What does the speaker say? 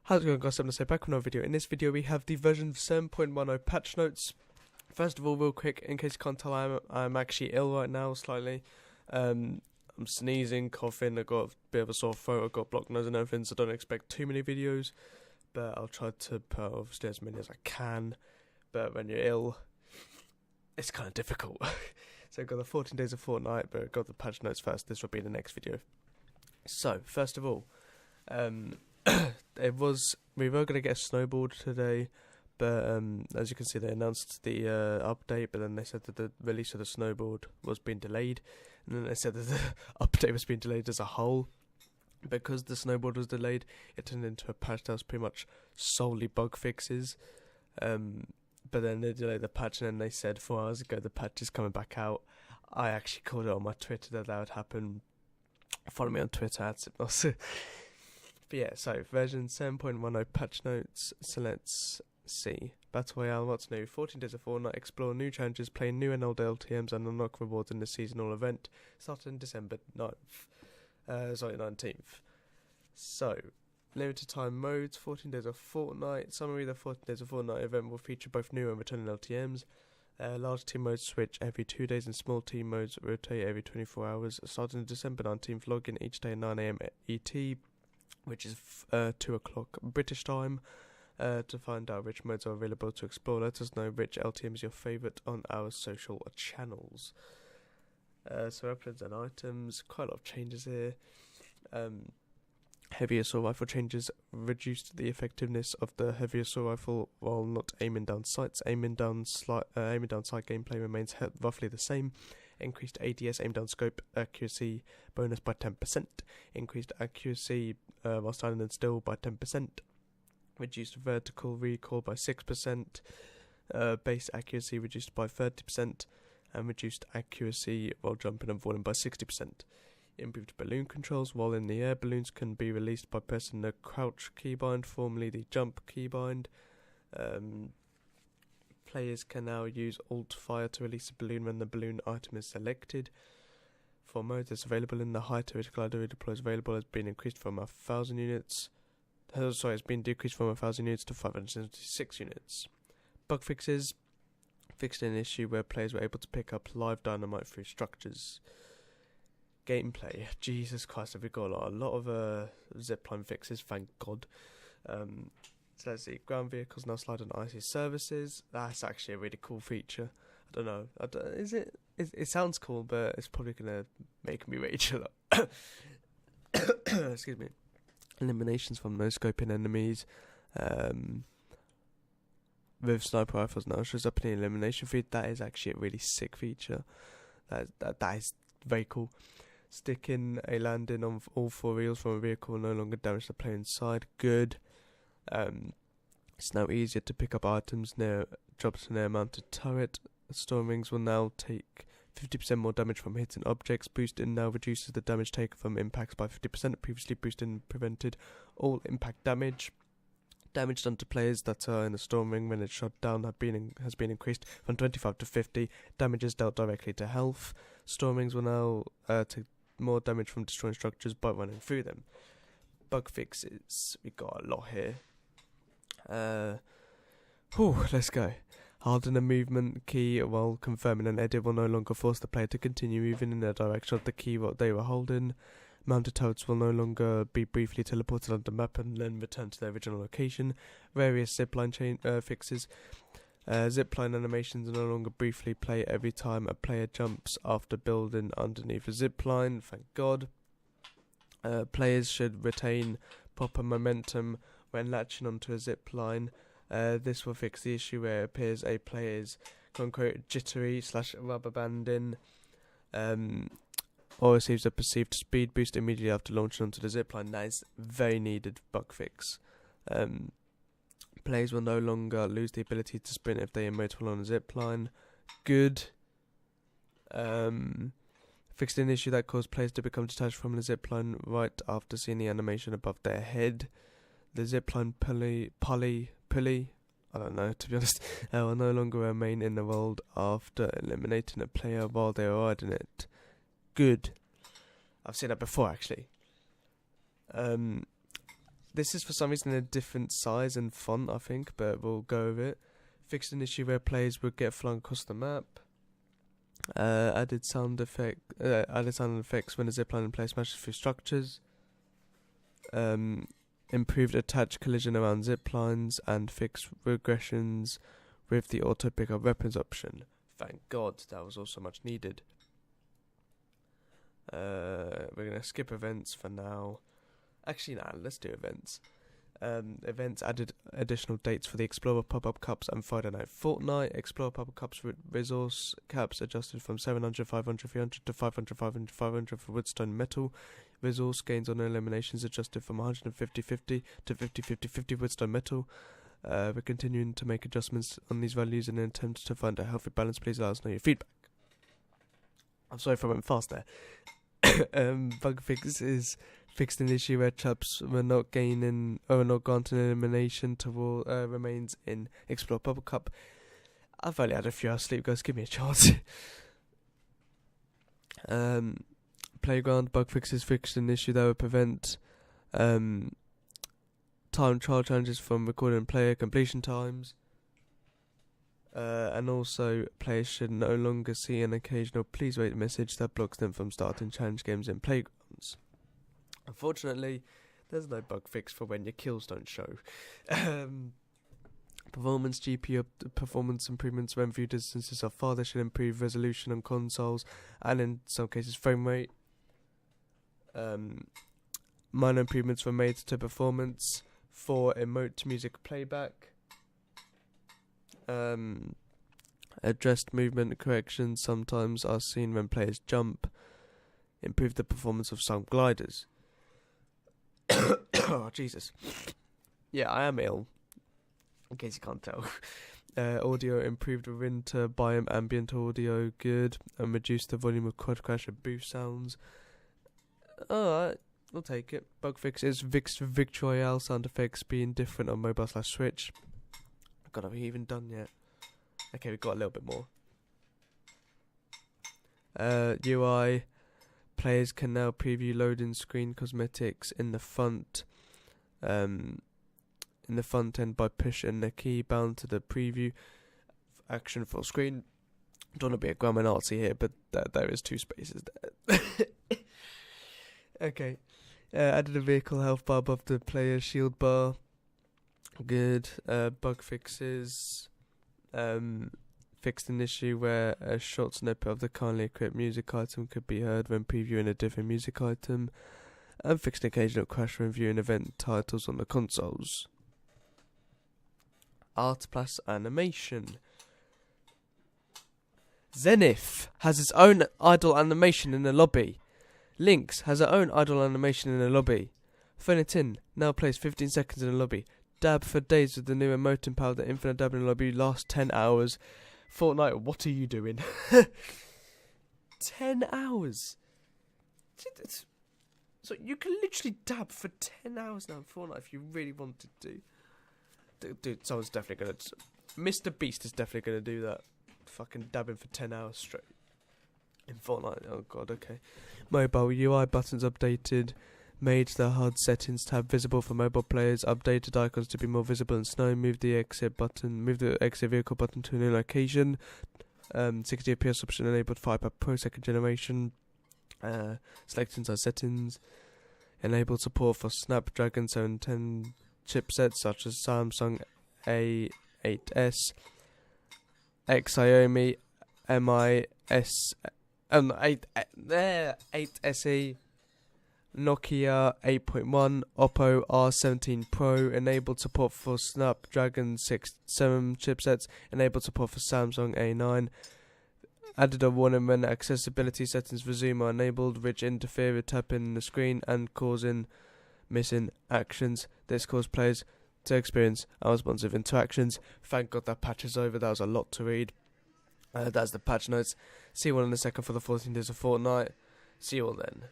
How's it going, guys? I'm going to say back with another video. In this video we have the version 7.10 patch notes. First of all, real quick, in case you can't tell, I'm actually ill right now, slightly. I'm sneezing, coughing, I've got a bit of a sore throat, I've got blocked nose and everything, so don't expect too many videos. But I'll try to put obviously as many as I can. But when you're ill, it's kind of difficult. So I've got the 14 days of Fortnite, but I've got the patch notes first. This will be the next video. So, first of all, we were going to get a snowboard today, but as you can see, they announced the update, but then they said that the release of the snowboard was being delayed, and then they said that the update was being delayed as a whole. Because the snowboard was delayed, it turned into a patch that was pretty much solely bug fixes. But then they delayed the patch, and then they said 4 hours ago the patch is coming back out. I actually called it on my Twitter that would happen. Follow me on Twitter at Cypnos. But yeah, so version 7.10 patch notes. So let's see. Battle Royale, what's new? 14 days of Fortnite, explore new challenges, play new and old LTMs, and unlock rewards in the seasonal event starting December 19th. So, limited time modes, 14 days of Fortnite. Summary: the 14 days of Fortnite event will feature both new and returning LTMs. Large team modes switch every 2 days, and small team modes rotate every 24 hours. Starting December 19th, log in each day at 9 AM ET, which is 2 o'clock British time, to find out which modes are available to explore. Let us know which LTM is your favourite on our social channels. So weapons and items, quite a lot of changes here. Heavy assault rifle changes, reduced the effectiveness of the heavy assault rifle while not aiming down sights. Aiming down sight gameplay remains roughly the same. Increased ADS aim down scope accuracy bonus by 10%. Increased accuracy while standing still by 10%. Reduced vertical recoil by 6%. Base accuracy reduced by 30%. And reduced accuracy while jumping and falling by 60%. Improved balloon controls. While in the air, balloons can be released by pressing the crouch keybind, formerly the jump keybind. Players can now use Alt Fire to release a balloon when the balloon item is selected. For modes that's available in the high turret glider redeploys available has been increased from 1,000 units. It's been decreased from 1,000 units to 576 units. Bug fixes. Fixed an issue where players were able to pick up live dynamite through structures. Gameplay. Jesus Christ, have we got a lot of zipline fixes, thank God. So let's see. Ground vehicles now slide on icy surfaces. That's actually a really cool feature. I don't know. Is it? It sounds cool, but it's probably going to make me rage a lot. Excuse me. Eliminations from no-scoping enemies. With sniper rifles now shows up in the elimination feed. That is actually a really sick feature. That is very cool. Sticking a landing on all 4 wheels from a vehicle will no longer damage the player inside. Good. It's now easier to pick up items near drops an air-mounted turret. Storm rings will now take 50% more damage from hitting objects. Boosting now reduces the damage taken from impacts by 50%. Previously, boosting prevented all impact damage. Damage done to players that are in the storm ring when it's shot down has been increased from 25 to 50. Damage is dealt directly to health. Storm rings will now take more damage from destroying structures by running through them. Bug fixes. We got a lot here. Let's go. Harden a movement key while confirming an edit will no longer force the player to continue moving in the direction of the key what they were holding. Mounted turrets will no longer be briefly teleported on the map and then return to their original location. Various zipline fixes. Zipline animations no longer briefly play every time a player jumps after building underneath a zipline. Thank God. Players should retain proper momentum when latching onto a zipline. This will fix the issue where it appears a player is quote-unquote jittery / rubber banding. Or receives a perceived speed boost immediately after launching onto the zipline. That is very needed bug fix. Players will no longer lose the ability to sprint if they emote while on a zipline. Good. Fixed an issue that caused players to become detached from the zipline right after seeing the animation above their head. The zipline pulley, I don't know, to be honest, will no longer remain in the world after eliminating a player while they are riding it. Good. I've seen that before, actually. This is for some reason a different size and font, I think, but we'll go with it. Fixed an issue where players would get flung across the map. Added sound effects when a zipline in place smashes through structures. Improved attached collision around ziplines and fixed regressions with the auto pickup weapons option. Thank God, that was also much needed. We're gonna skip events for now. Actually, nah, let's do events. Events added additional dates for the Explorer pop-up cups and Friday Night Fortnite. Explorer pop-up cups with resource caps adjusted from 700, 500, 300 to 500, 500, 500 for woodstone metal. Resource gains on eliminations adjusted from 150, 50 to 50, 50, 50 woodstone metal. We're continuing to make adjustments on these values in an attempt to find a healthy balance. Please let us know your feedback. I'm sorry if I went fast there. Bug fix is fixed an issue where chaps were not gaining or not granted elimination to remains in Explore Bubble Cup. I've only had a few hours sleep, guys. Give me a chance. Playground bug fixes fixed an issue that would prevent time trial challenges from recording player completion times. And also, players should no longer see an occasional please wait message that blocks them from starting challenge games in playgrounds. Unfortunately, there's no bug fix for when your kills don't show. Performance GPU performance improvements when view distances are farther should improve resolution on consoles and in some cases frame rate. Minor improvements were made to performance for emote music playback. Addressed movement corrections sometimes are seen when players jump. Improved the performance of some gliders. Oh, Jesus. Yeah, I am ill, in case you can't tell. Audio improved with winter biome ambient audio, good, and reduced the volume of quad crash and booth sounds. Alright, I'll take it. Bug fixes fixed Royale sound effects being different on mobile/Switch. God, have we even done yet? Okay, we've got a little bit more. UI. Players can now preview loading screen cosmetics in the front end by pushing the key bound to the preview action full screen. Don't want to be a grammar Nazi here, but there is two spaces there. Okay. Added a vehicle health bar above the player's shield bar. Good. Bug fixes. Fixed an issue where a short snippet of the currently equipped music item could be heard when previewing a different music item, and fixed an occasional crash when viewing event titles on the consoles. Art plus animation. Zenith has its own idle animation in the lobby. Lynx has her own idle animation in the lobby. Phone it in, now plays 15 seconds in the lobby. Dab for days with the new emote empowered that infinite dab in the lobby lasts 10 hours. Fortnite, what are you doing? 10 hours. So you can literally dab for 10 hours now in Fortnite if you really wanted to. Dude, someone's definitely going to... Mr. Beast is definitely going to do that. Fucking dabbing for 10 hours straight. In Fortnite, oh god, okay. Mobile UI buttons updated. Made the HUD settings tab visible for mobile players. Updated icons to be more visible in snow. Move the exit vehicle button to a new location. 60 FPS option enabled 5 Pro second generation. Select inside settings. Enabled support for Snapdragon 710 chipsets such as Samsung A8S, Xiaomi MIS 8SE, Nokia 8.1, Oppo R17 Pro. Enabled support for Snapdragon 7 chipsets. Enabled support for Samsung A9. Added a warning when accessibility settings for Zoom are enabled, which interfere with tapping the screen and causing missing actions. This caused players to experience unresponsive interactions. Thank God that patch is over. That was a lot to read. That's the patch notes. See you all in a second for the 14 days of Fortnite. See you all then.